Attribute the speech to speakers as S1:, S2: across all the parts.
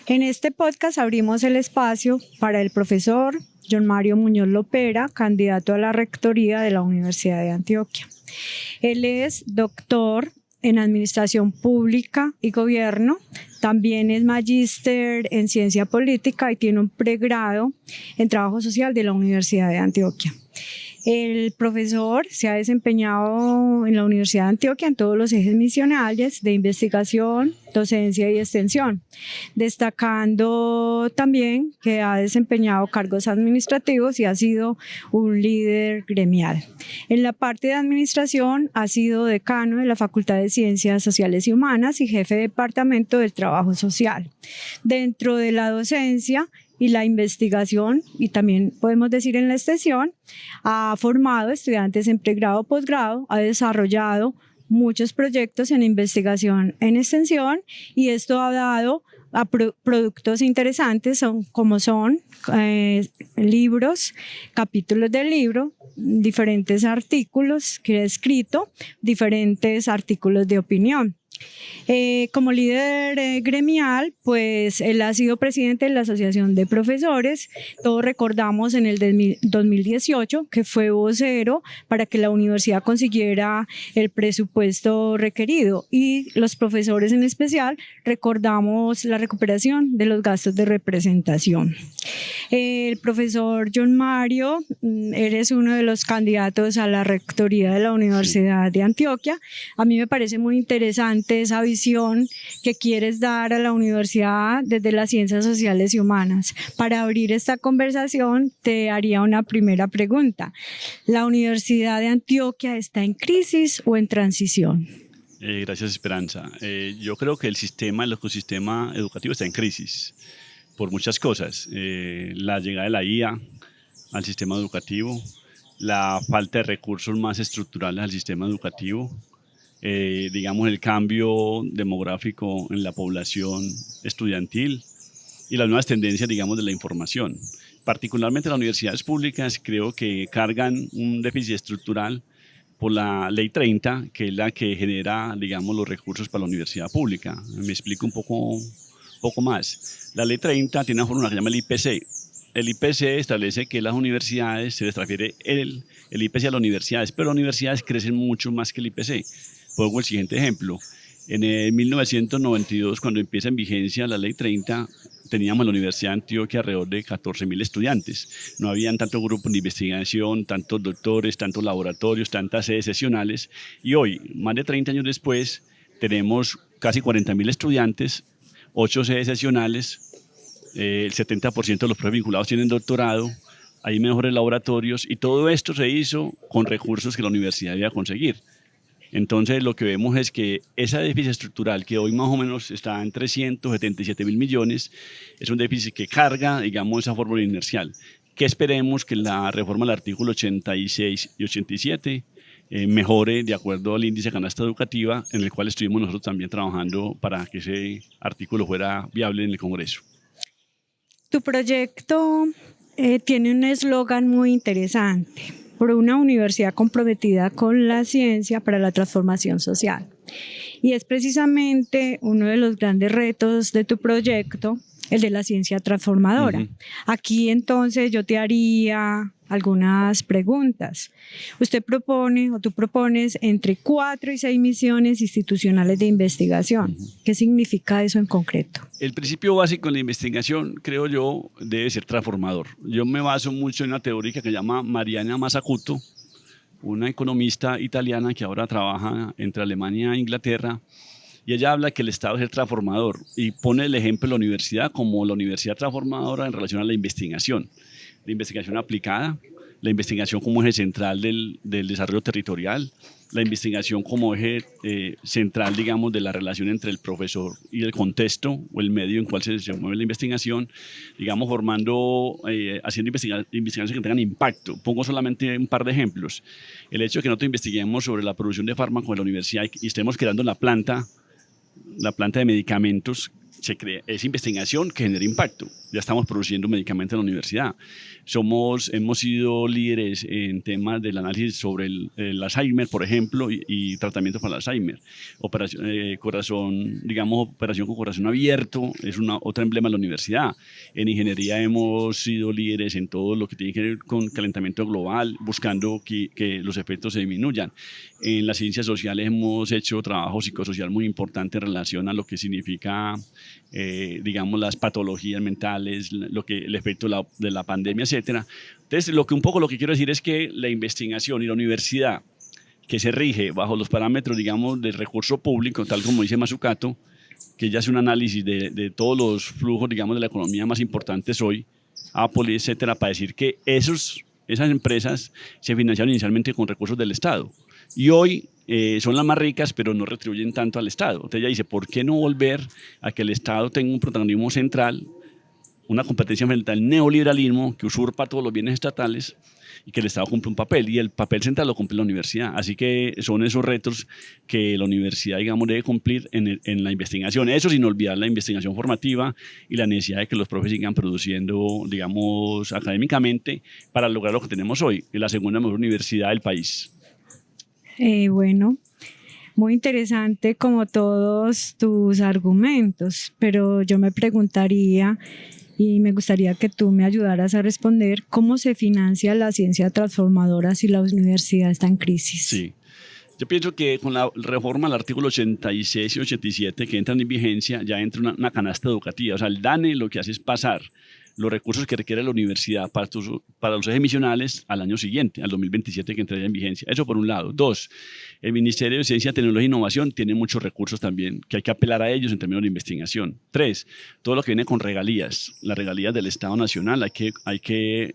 S1: En este podcast abrimos el espacio para el profesor John Mario Muñoz Lopera, candidato a la rectoría de la Universidad de Antioquia. Él es doctor en Administración Pública y Gobierno, también es magíster en Ciencia Política y tiene un pregrado en Trabajo Social de la Universidad de Antioquia. El profesor se ha desempeñado en la Universidad de Antioquia en todos los ejes misionales de investigación, docencia y extensión, destacando también que ha desempeñado cargos administrativos y ha sido un líder gremial. En la parte de administración ha sido decano de la Facultad de Ciencias Sociales y Humanas y jefe de departamento del Trabajo Social. Dentro de la docencia y la investigación, y también podemos decir en la extensión, ha formado estudiantes en pregrado, posgrado, ha desarrollado muchos proyectos en investigación en extensión y esto ha dado a productos interesantes como son libros, capítulos del libro, diferentes artículos que ha escrito, diferentes artículos de opinión. Como líder gremial, pues él ha sido presidente de la Asociación de Profesores. Todos recordamos en el 2018 que fue vocero para que la universidad consiguiera el presupuesto requerido y los profesores en especial recordamos la recuperación de los gastos de representación. El profesor John Mario, eres uno de los candidatos a la rectoría de la Universidad de Antioquia. A mí me parece muy interesante esa visión que quieres dar a la universidad desde las ciencias sociales y humanas. Para abrir esta conversación te haría una primera pregunta. ¿La Universidad de Antioquia está en crisis o en transición?
S2: Gracias, Esperanza. Yo creo que el ecosistema educativo está en crisis por muchas cosas. La llegada de la IA al sistema educativo, la falta de recursos más estructurales al sistema educativo, digamos el cambio demográfico en la población estudiantil y las nuevas tendencias, digamos, de la información. Particularmente las universidades públicas creo que cargan un déficit estructural por la Ley 30, que es la que genera, digamos, los recursos para la universidad pública. Me explico un poco más. La Ley 30 tiene una fórmula que se llama el IPC. El IPC establece que las universidades, se les transfiere el IPC a las universidades, pero las universidades crecen mucho más que el IPC. Pongo el siguiente ejemplo. En el 1992, cuando empieza en vigencia la Ley 30, teníamos en la Universidad de Antioquia alrededor de 14.000 estudiantes. No habían tantos grupos de investigación, tantos doctores, tantos laboratorios, tantas sedes sesionales. Y hoy, más de 30 años después, tenemos casi 40.000 estudiantes, 8 sedes sesionales, el 70% de los profes vinculados tienen doctorado, hay mejores laboratorios y todo esto se hizo con recursos que la universidad debía conseguir. Entonces lo que vemos es que ese déficit estructural que hoy más o menos está en 377.000 millones es un déficit que carga, digamos, esa fórmula inercial, que esperemos que la reforma del artículo 86 y 87 mejore de acuerdo al índice de canasta educativa, en el cual estuvimos nosotros también trabajando para que ese artículo fuera viable en el Congreso.
S1: Tu proyecto tiene un eslogan muy interesante: por una universidad comprometida con la ciencia para la transformación social. Y es precisamente uno de los grandes retos de tu proyecto, el de la ciencia transformadora. Aquí entonces yo te haría algunas preguntas. Usted propone o tú propones entre 4 y 6 misiones institucionales de investigación. ¿Qué significa eso en concreto?
S2: El principio básico en la investigación, creo yo, debe ser transformador. Yo me baso mucho en una teórica que se llama Mariana Mazzucato, una economista italiana que ahora trabaja entre Alemania e Inglaterra, y ella habla que el Estado es el transformador y pone el ejemplo de la universidad como la universidad transformadora en relación a la investigación aplicada, la investigación como eje central del desarrollo territorial, la investigación como eje central, digamos, de la relación entre el profesor y el contexto o el medio en cual se mueve la investigación, digamos, haciendo investigaciones que tengan impacto. Pongo solamente un par de ejemplos. El hecho de que nosotros investiguemos sobre la producción de fármacos en la universidad y estemos creando la planta de medicamentos es investigación que genera impacto. Ya estamos produciendo medicamentos en la universidad. Hemos sido líderes en temas del análisis sobre el Alzheimer, por ejemplo, y tratamiento para el Alzheimer. Operación con corazón abierto es otro emblema de la universidad. En ingeniería hemos sido líderes en todo lo que tiene que ver con calentamiento global, buscando que los efectos se disminuyan. En las ciencias sociales hemos hecho trabajo psicosocial muy importante en relación a lo que significa, las patologías mentales, el efecto de la pandemia, etcétera. Entonces, un poco lo que quiero decir es que la investigación y la universidad, que se rige bajo los parámetros, del recurso público, tal como dice Mazzucato, que ya hace un análisis de todos los flujos, de la economía más importantes hoy, Apple, etcétera, para decir que esas empresas se financiaron inicialmente con recursos del Estado. Y hoy son las más ricas, pero no retribuyen tanto al Estado. Entonces ella dice, ¿por qué no volver a que el Estado tenga un protagonismo central, una competencia frente al neoliberalismo que usurpa todos los bienes estatales y que el Estado cumple un papel? Y el papel central lo cumple la universidad. Así que son esos retos que la universidad, debe cumplir en la investigación. Eso sin olvidar la investigación formativa y la necesidad de que los profes sigan produciendo, académicamente para lograr lo que tenemos hoy, la segunda mejor universidad del país.
S1: Bueno, muy interesante como todos tus argumentos, pero yo me preguntaría y me gustaría que tú me ayudaras a responder cómo se financia la ciencia transformadora si la universidad está en crisis.
S2: Sí. Yo pienso que con la reforma al artículo 86 y 87 que entran en vigencia, ya entra una canasta educativa. O sea, el DANE lo que hace es pasar los recursos que requiere la universidad para los ejes misionales al año siguiente, al 2027, que entraría en vigencia. Eso por un lado. Dos, el Ministerio de Ciencia, Tecnología e Innovación tiene muchos recursos también, que hay que apelar a ellos en términos de investigación. Tres, todo lo que viene con regalías, las regalías del Estado Nacional, hay que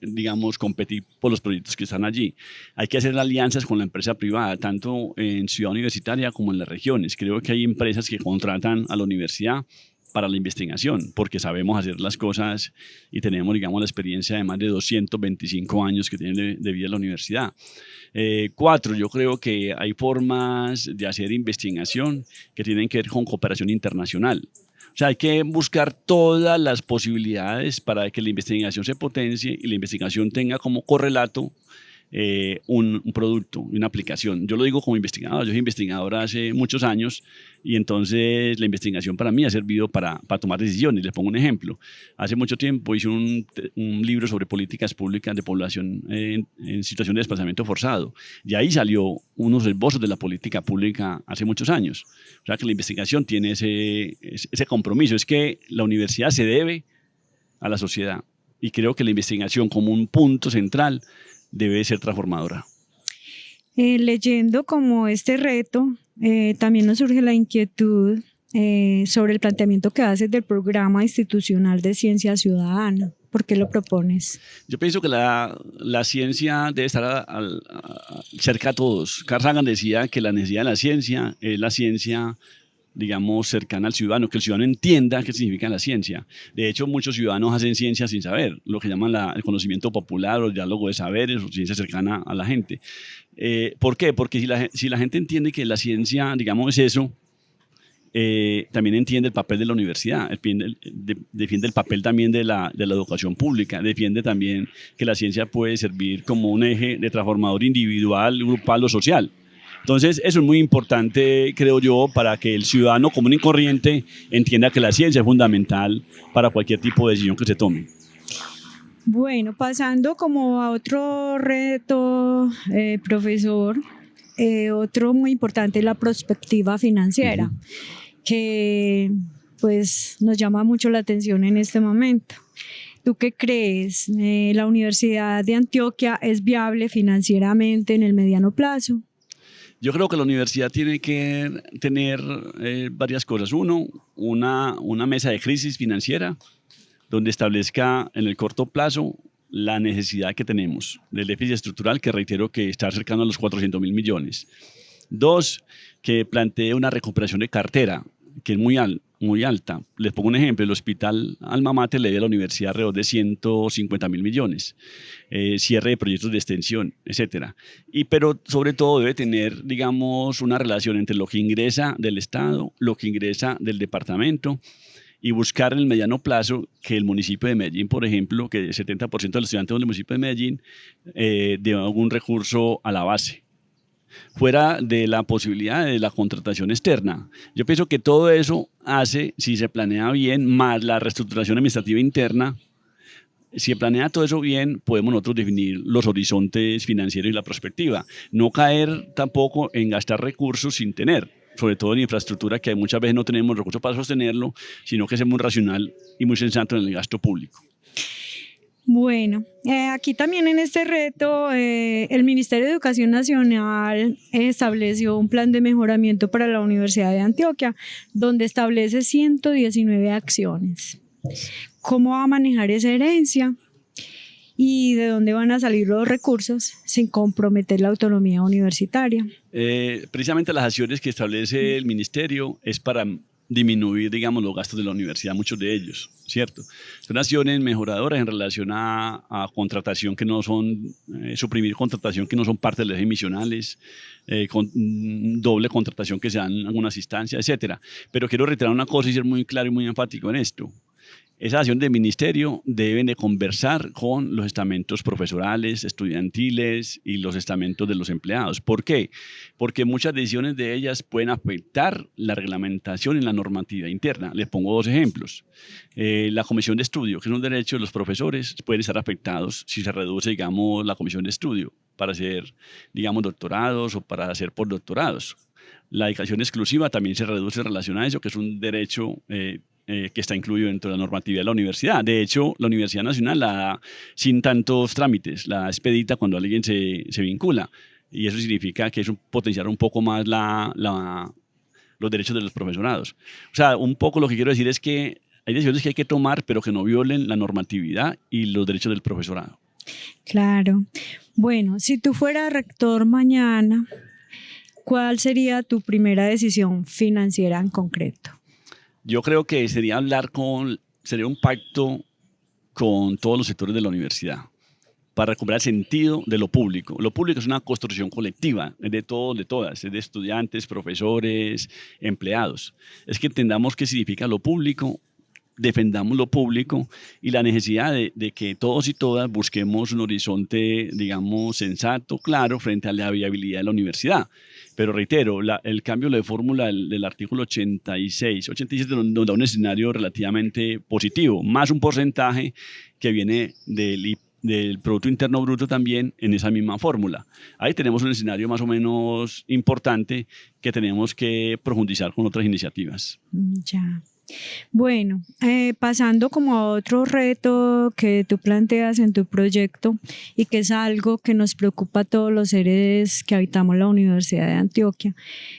S2: competir por los proyectos que están allí. Hay que hacer alianzas con la empresa privada, tanto en Ciudad Universitaria como en las regiones. Creo que hay empresas que contratan a la universidad para la investigación, porque sabemos hacer las cosas y tenemos, la experiencia de más de 225 años que tiene de vida la universidad. Cuatro, yo creo que hay formas de hacer investigación que tienen que ver con cooperación internacional. O sea, hay que buscar todas las posibilidades para que la investigación se potencie y la investigación tenga como correlato un producto, una aplicación. Yo lo digo como investigador, yo soy investigador hace muchos años y entonces la investigación para mí ha servido para tomar decisiones. Les pongo un ejemplo. Hace mucho tiempo hice un libro sobre políticas públicas de población en situación de desplazamiento forzado y ahí salió unos esbozos de la política pública hace muchos años. O sea que la investigación tiene ese compromiso, es que la universidad se debe a la sociedad y creo que la investigación como un punto central debe ser transformadora.
S1: Leyendo como este reto, también nos surge la inquietud sobre el planteamiento que haces del programa institucional de ciencia ciudadana. ¿Por qué lo propones?
S2: Yo pienso que la ciencia debe estar cerca a todos. Carl Sagan decía que la necesidad de la ciencia es la ciencia cercana al ciudadano, que el ciudadano entienda qué significa la ciencia. De hecho, muchos ciudadanos hacen ciencia sin saber, lo que llaman el conocimiento popular o el diálogo de saberes o ciencia cercana a la gente. ¿Por qué? Porque si la gente entiende que la ciencia, es eso, también entiende el papel de la universidad, defiende el papel también de la educación pública, defiende también que la ciencia puede servir como un eje de transformador individual, grupal o social. Entonces, eso es muy importante, creo yo, para que el ciudadano común y corriente entienda que la ciencia es fundamental para cualquier tipo de decisión que se tome.
S1: Bueno, pasando como a otro reto, profesor, otro muy importante es la perspectiva financiera, que pues nos llama mucho la atención en este momento. ¿Tú qué crees? ¿La Universidad de Antioquia es viable financieramente en el mediano plazo?
S2: Yo creo que la universidad tiene que tener varias cosas. Uno, una mesa de crisis financiera donde establezca en el corto plazo la necesidad que tenemos del déficit estructural, que reitero que está cercano a los 400.000 millones. Dos, que plantee una recuperación de cartera, que es muy alta. Les pongo un ejemplo, el hospital Alma Mater le debe a la universidad alrededor de 150.000 millones, cierre de proyectos de extensión, etcétera. Pero sobre todo debe tener, una relación entre lo que ingresa del Estado, lo que ingresa del departamento y buscar en el mediano plazo que el municipio de Medellín, por ejemplo, que el 70% de los estudiantes del municipio de Medellín dé algún recurso a la base, fuera de la posibilidad de la contratación externa. Yo pienso que todo eso hace, si se planea bien, más la reestructuración administrativa interna, si se planea todo eso bien, podemos nosotros definir los horizontes financieros y la perspectiva. No caer tampoco en gastar recursos sin tener, sobre todo en infraestructura, que muchas veces no tenemos recursos para sostenerlo, sino que ser muy racional y muy sensato en el gasto público.
S1: Bueno, aquí también en este reto el Ministerio de Educación Nacional estableció un plan de mejoramiento para la Universidad de Antioquia, donde establece 119 acciones. ¿Cómo va a manejar esa herencia? ¿Y de dónde van a salir los recursos sin comprometer la autonomía universitaria?
S2: Precisamente las acciones que establece el Ministerio es para disminuir, digamos, los gastos de la universidad, muchos de ellos, ¿cierto? Son acciones mejoradoras en relación a contratación que no son, suprimir contratación que no son parte de las emisionales, con doble contratación que se dan en algunas instancias, etcétera. Pero quiero reiterar una cosa y ser muy claro y muy enfático en esto. Esas acciones del ministerio deben de conversar con los estamentos profesorales, estudiantiles y los estamentos de los empleados. ¿Por qué? Porque muchas decisiones de ellas pueden afectar la reglamentación y la normativa interna. Les pongo dos ejemplos. La comisión de estudio, que es un derecho de los profesores, pueden estar afectados si se reduce, digamos, la comisión de estudio para hacer, digamos, doctorados o para hacer postdoctorados. La dedicación exclusiva también se reduce en relación a eso, que es un derecho que está incluido dentro de la normatividad de la universidad. De hecho, la Universidad Nacional la da sin tantos trámites, la expedita cuando alguien se vincula. Y eso significa que es potenciar un poco más los derechos de los profesorados. O sea, un poco lo que quiero decir es que hay decisiones que hay que tomar, pero que no violen la normatividad y los derechos del profesorado.
S1: Claro. Bueno, si tú fueras rector mañana, ¿cuál sería tu primera decisión financiera en concreto?
S2: Yo creo que sería sería un pacto con todos los sectores de la universidad para recuperar el sentido de lo público. Lo público es una construcción colectiva, es de todos, de todas, es de estudiantes, profesores, empleados. Es que entendamos qué significa lo público, defendamos lo público y la necesidad de que todos y todas busquemos un horizonte, digamos, sensato, claro, frente a la viabilidad de la universidad. Pero reitero, el cambio de fórmula del artículo 86 nos da un escenario relativamente positivo, más un porcentaje que viene del Producto Interno Bruto también en esa misma fórmula. Ahí tenemos un escenario más o menos importante que tenemos que profundizar con otras iniciativas.
S1: Ya. Bueno, pasando como a otro reto que tú planteas en tu proyecto y que es algo que nos preocupa a todos los seres que habitamos la Universidad de Antioquia,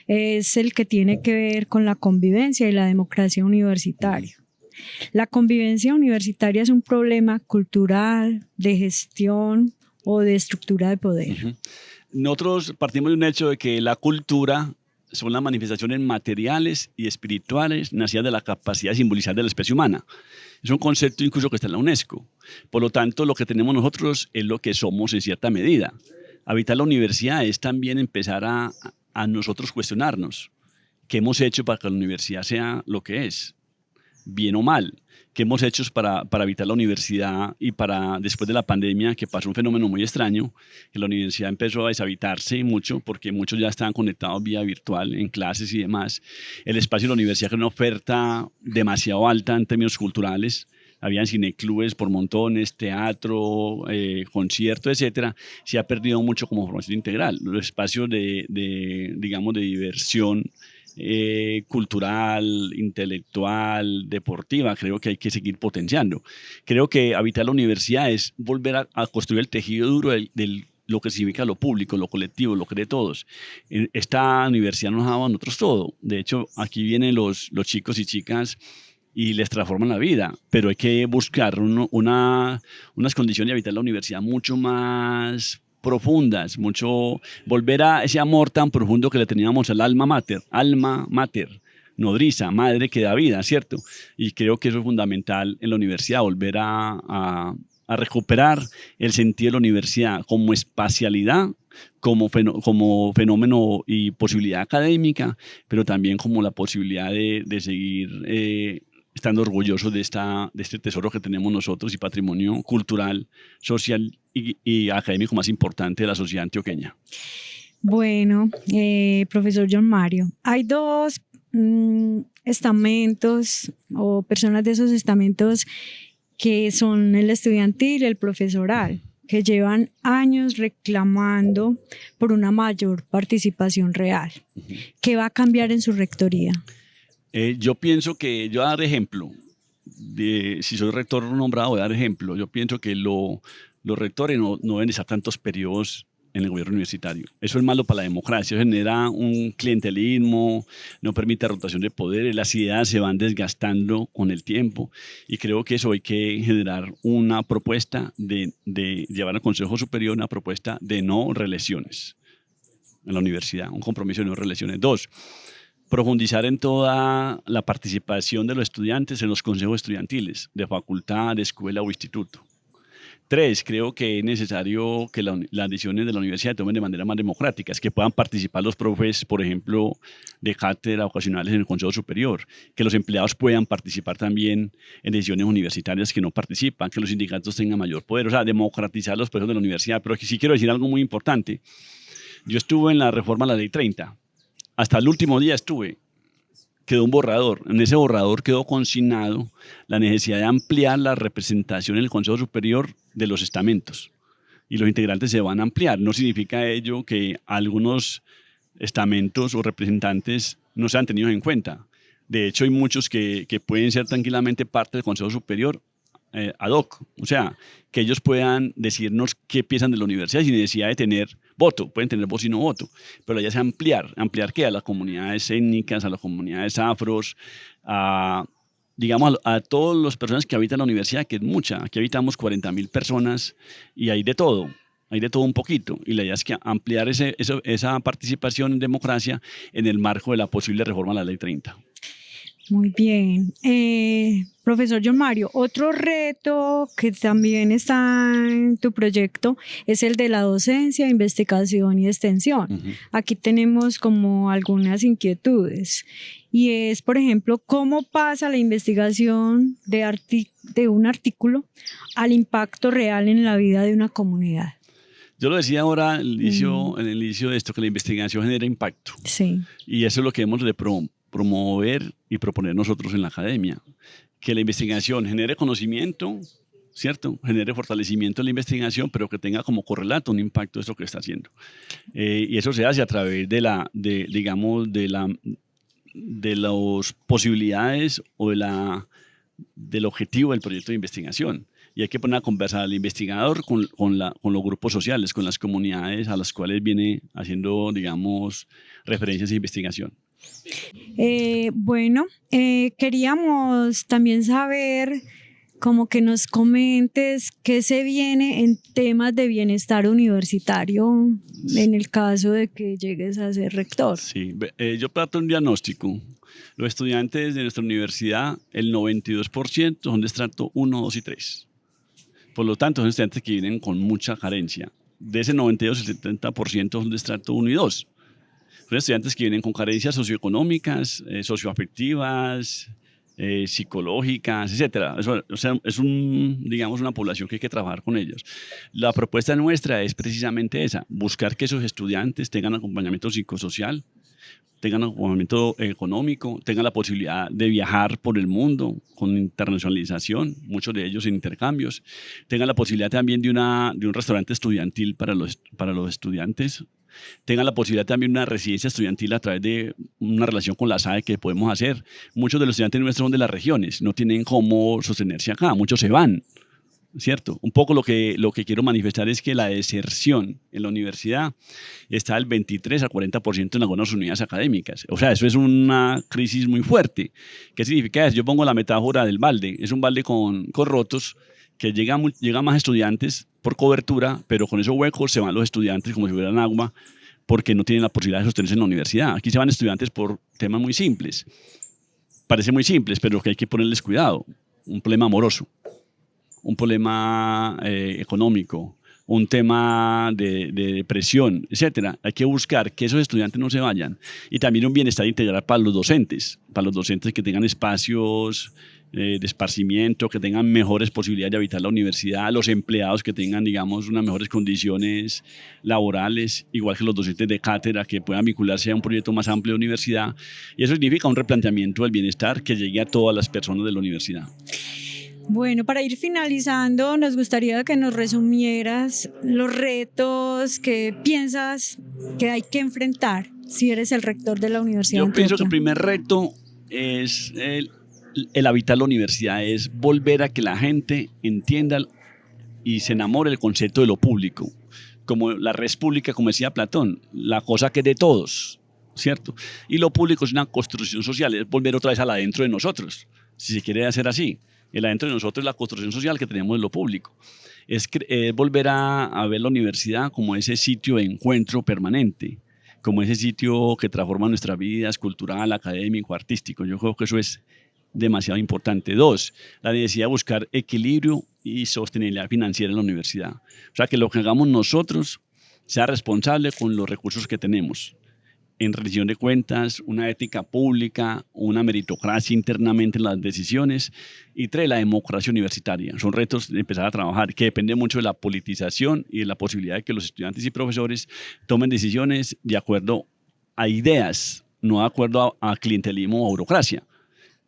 S1: es el que tiene que ver con la convivencia y la democracia universitaria. La convivencia universitaria es un problema cultural, de gestión o de estructura de poder.
S2: Uh-huh. Nosotros partimos de un hecho de que la cultura son las manifestaciones materiales y espirituales nacidas de la capacidad de simbolizar de la especie humana. Es un concepto incluso que está en la UNESCO. Por lo tanto, lo que tenemos nosotros es lo que somos en cierta medida. Habitar la universidad es también empezar a nosotros cuestionarnos qué hemos hecho para que la universidad sea lo que es, bien o mal. ¿Qué hemos hecho para habitar la universidad y para, después de la pandemia, que pasó un fenómeno muy extraño, que la universidad empezó a deshabitarse mucho porque muchos ya estaban conectados vía virtual en clases y demás? El espacio de la universidad, que era una oferta demasiado alta en términos culturales, habían cineclubes por montones, teatro, conciertos, etcétera, se ha perdido mucho como formación integral. Los espacios digamos, de diversión cultural, intelectual, deportiva, creo que hay que seguir potenciando. Creo que habitar la universidad es volver a construir el tejido duro de lo que significa lo público, lo colectivo, lo que de todos. Esta universidad nos ha dado a nosotros todo. De hecho, aquí vienen los chicos y chicas y les transforman la vida, pero hay que buscar unas condiciones de habitar la universidad mucho más profundas, volver a ese amor tan profundo que le teníamos al alma mater, nodriza, madre que da vida, ¿cierto? Y creo que eso es fundamental en la universidad, volver a recuperar el sentido de la universidad como espacialidad, como fenómeno y posibilidad académica, pero también como la posibilidad de seguir estando orgullosos de este tesoro que tenemos nosotros y patrimonio cultural, social y académico más importante de la sociedad antioqueña.
S1: Bueno, profesor John Mario, hay dos estamentos o personas de esos estamentos que son el estudiantil y el profesoral, que llevan años reclamando por una mayor participación real. ¿Qué va a cambiar en su rectoría?
S2: Yo pienso que, yo voy a dar ejemplo, si soy rector nombrado voy a dar ejemplo, yo pienso que los rectores no deben estar tantos periodos en el gobierno universitario. Eso es malo para la democracia, eso genera un clientelismo, no permite rotación de poderes, las ideas se van desgastando con el tiempo y creo que eso hay que generar una propuesta de llevar al Consejo Superior una propuesta de no reelecciones en la universidad, un compromiso de no reelecciones. 2, profundizar en toda la participación de los estudiantes en los consejos estudiantiles, de facultad, de escuela o instituto. 3, creo que es necesario que las decisiones de la universidad se tomen de manera más democrática, que puedan participar los profes, por ejemplo, de cátedra ocasionales en el Consejo Superior, que los empleados puedan participar también en decisiones universitarias que no participan, que los sindicatos tengan mayor poder, o sea, democratizar los procesos de la universidad. Pero sí quiero decir algo muy importante. Yo estuve en la reforma a la Ley 30, hasta el último día quedó un borrador. En ese borrador quedó consignado la necesidad de ampliar la representación en el Consejo Superior de los estamentos. Y los integrantes se van a ampliar. No significa ello que algunos estamentos o representantes no sean tenidos en cuenta. De hecho, hay muchos que pueden ser tranquilamente parte del Consejo Superior ad hoc, o sea, que ellos puedan decirnos qué piensan de la universidad sin necesidad de tener voto, pueden tener voz y no voto, pero ya sea ampliar ¿qué? A las comunidades étnicas, a las comunidades afros, digamos a todas las personas que habitan la universidad, que es mucha, aquí habitamos 40.000 personas y hay de todo un poquito, y la idea es que ampliar esa participación en democracia en el marco de la posible reforma a la Ley 30.
S1: Muy bien. Profesor John Mario, otro reto que también está en tu proyecto es el de la docencia, investigación y extensión. Aquí tenemos como algunas inquietudes y es, por ejemplo, cómo pasa la investigación de un artículo al impacto real en la vida de una comunidad.
S2: Yo lo decía ahora en el inicio de esto, que la investigación genera impacto.
S1: Sí.
S2: Y eso es lo que hemos de promover y proponer nosotros en la academia, que la investigación genere conocimiento, ¿cierto? Genere fortalecimiento en la investigación, pero que tenga como correlato un impacto de eso que está haciendo. Y eso se hace a través de las posibilidades o del objetivo del proyecto de investigación. Y hay que poner a conversar al investigador con los grupos sociales, con las comunidades a las cuales viene haciendo, digamos, referencias de investigación.
S1: Bueno, queríamos también saber, como que nos comentes qué se viene en temas de bienestar universitario en el caso de que llegues a ser rector.
S2: Sí, yo parto un diagnóstico. Los estudiantes de nuestra universidad, el 92% son de estrato 1, 2 y 3. Por lo tanto, son estudiantes que vienen con mucha carencia. De ese 92, el 70% son de estrato 1 y 2. Son estudiantes que vienen con carencias socioeconómicas, socioafectivas, psicológicas, etc. Es digamos, una población que hay que trabajar con ellos. La propuesta nuestra es precisamente esa, buscar que esos estudiantes tengan acompañamiento psicosocial, tengan acompañamiento económico, tengan la posibilidad de viajar por el mundo con internacionalización, muchos de ellos en intercambios, tengan la posibilidad también de un restaurante estudiantil para los estudiantes, tengan la posibilidad también de una residencia estudiantil a través de una relación con la SAE que podemos hacer. Muchos de los estudiantes nuestros son de las regiones, no tienen cómo sostenerse acá, muchos se van, ¿cierto? Un poco lo que quiero manifestar es que la deserción en la universidad está del 23 al 40% en algunas unidades académicas. O sea, eso es una crisis muy fuerte. ¿Qué significa eso? Yo pongo la metáfora del balde. Es un balde con rotos que llega más estudiantes por cobertura, pero con esos huecos se van los estudiantes como si hubieran agua porque no tienen la posibilidad de sostenerse en la universidad. Aquí se van estudiantes por temas muy simples. Parece muy simples, pero que hay que ponerles cuidado. Un problema amoroso, un problema económico, un tema de depresión, etcétera. Hay que buscar que esos estudiantes no se vayan. Y también un bienestar integral para los docentes que tengan espacios de esparcimiento, que tengan mejores posibilidades de habitar la universidad, los empleados que tengan, digamos, unas mejores condiciones laborales, igual que los docentes de cátedra, que puedan vincularse a un proyecto más amplio de universidad. Y eso significa un replanteamiento del bienestar que llegue a todas las personas de la universidad.
S1: Bueno, para ir finalizando, nos gustaría que nos resumieras los retos que piensas que hay que enfrentar si eres el rector de la Universidad de
S2: Yo pienso que el
S1: Antioquia.
S2: primer reto es el habitar la universidad, es volver a que la gente entienda y se enamore del concepto de lo público, como la res pública, como decía Platón, la cosa que es de todos, ¿cierto? Y lo público es una construcción social, es volver otra vez al adentro de nosotros, si se quiere hacer así. El adentro de nosotros es la construcción social que tenemos de lo público. Es volver a ver la universidad como ese sitio de encuentro permanente, como ese sitio que transforma nuestras vidas, cultural, académico, artístico. Yo creo que eso es demasiado importante. Dos, la necesidad de buscar equilibrio y sostenibilidad financiera en la universidad. O sea, que lo que hagamos nosotros sea responsable con los recursos que tenemos. En rendición de cuentas, una ética pública, una meritocracia internamente en las decisiones. Y tres, la democracia universitaria. Son retos de empezar a trabajar, que depende mucho de la politización y de la posibilidad de que los estudiantes y profesores tomen decisiones de acuerdo a ideas, no de acuerdo a clientelismo o a burocracia.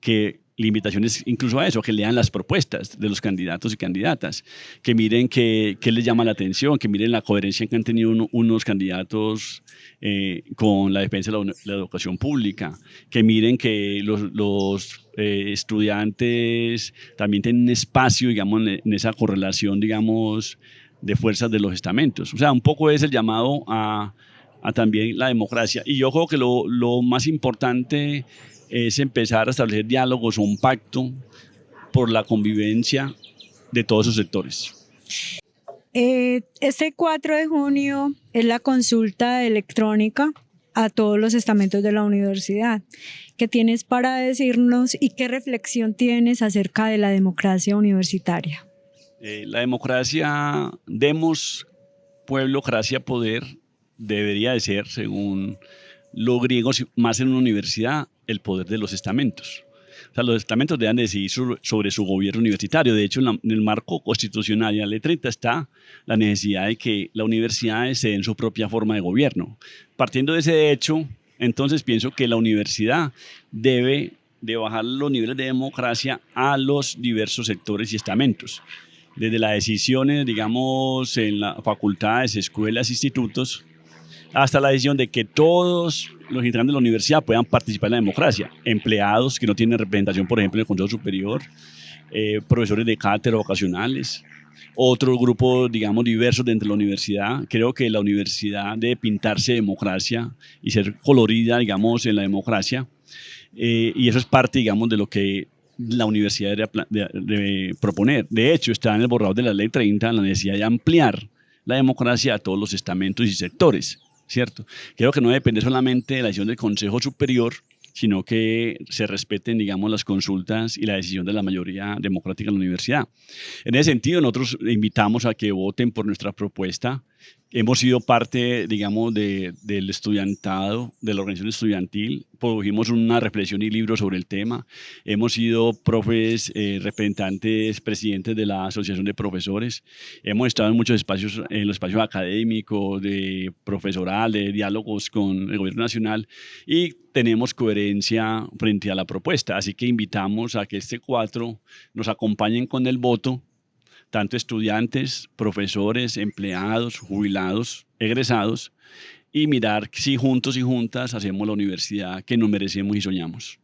S2: Que la invitación es incluso a eso, que lean las propuestas de los candidatos y candidatas, que miren qué les llama la atención, que miren la coherencia que han tenido unos candidatos con la defensa de la educación pública, que miren que los estudiantes también tienen un espacio, digamos, en esa correlación, digamos, de fuerzas de los estamentos. O sea, un poco es el llamado a también la democracia. Y yo creo que lo más importante es empezar a establecer diálogos o un pacto por la convivencia de todos esos sectores.
S1: Este 4 de junio es la consulta electrónica a todos los estamentos de la universidad. ¿Qué tienes para decirnos y qué reflexión tienes acerca de la democracia universitaria?
S2: La democracia, demos pueblocracia, poder, debería de ser, según los griegos, más en una universidad, el poder de los estamentos. O sea, los estamentos deben decidir sobre su gobierno universitario. De hecho, en el marco constitucional y en la ley 30 está la necesidad de que las universidades se den su propia forma de gobierno. Partiendo de ese hecho, entonces pienso que la universidad debe de bajar los niveles de democracia a los diversos sectores y estamentos. Desde las decisiones, digamos, en las facultades, escuelas, institutos, hasta la decisión de que todos los integrantes de la universidad puedan participar en la democracia. Empleados que no tienen representación, por ejemplo, en el Consejo Superior, profesores de cátedra vocacionales, otros grupos, digamos, diversos dentro de la universidad. Creo que la universidad debe pintarse de democracia y ser colorida, digamos, en la democracia. Y eso es parte, digamos, de lo que la universidad debe proponer. De hecho, está en el borrador de la Ley 30 la necesidad de ampliar la democracia a todos los estamentos y sectores, ¿cierto? Creo que no depende solamente de la decisión del Consejo Superior, sino que se respeten, digamos, las consultas y la decisión de la mayoría democrática de la universidad. En ese sentido, nosotros invitamos a que voten por nuestra propuesta. Hemos sido parte, digamos, del estudiantado, de la organización estudiantil. Produjimos una reflexión y libro sobre el tema. Hemos sido profes, representantes, presidentes de la Asociación de Profesores. Hemos estado en muchos espacios, en los espacios académicos, de profesoral, de diálogos con el gobierno nacional y tenemos coherencia frente a la propuesta. Así que invitamos a que este 4 nos acompañen con el voto, tanto estudiantes, profesores, empleados, jubilados, egresados, y mirar si juntos y juntas hacemos la universidad que nos merecemos y soñamos.